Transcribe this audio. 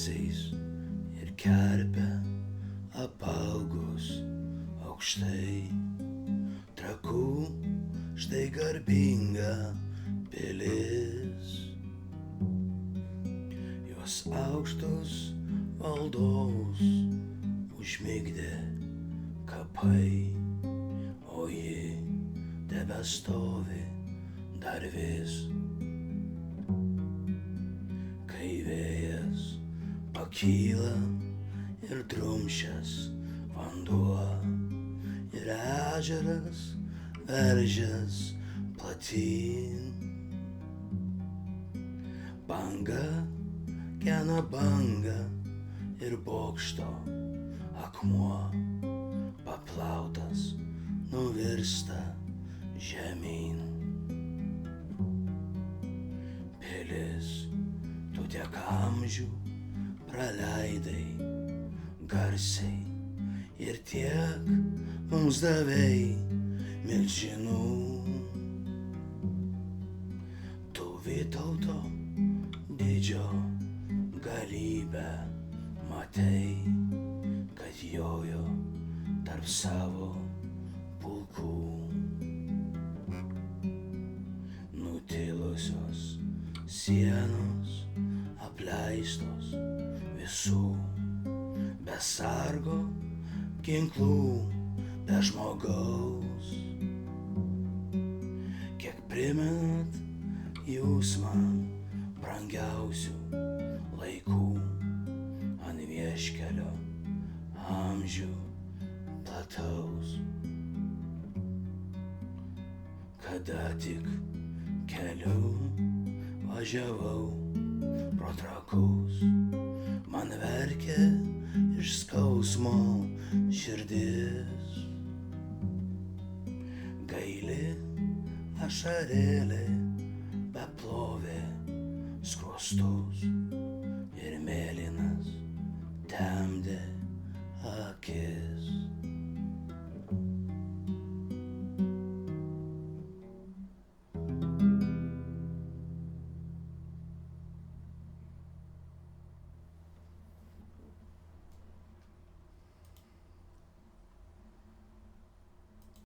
vaisiais ir kerpė apaugus aukštai. Trakų štai garbinga pilis, jos aukštus valdovus užmigdė kapai, o ji tebestovi dar vis. Kai vėjas pakyla ir drumsčias vanduo ir ežeras veržias platyn, banga kena banga ir bokšto akmuo paplautas nuvirsta žemyn. Pilis, tu tiek amžių praleidai garsiai ir tiek mums davei milžinų. Tu Vytauto didžio galybę matei, kad jojo tarp savo pulkų. Nutilusios sienos apleistos visų, be sargo ginklų, be žmogaus. Kiek primenat jūs man brangiausių laikų ant vieškelio amžių plataus. Kada tik keliu važiavau pro Trakus, man verkė iš skausmo širdis. Gaili ašarėlė beplovė skruostus,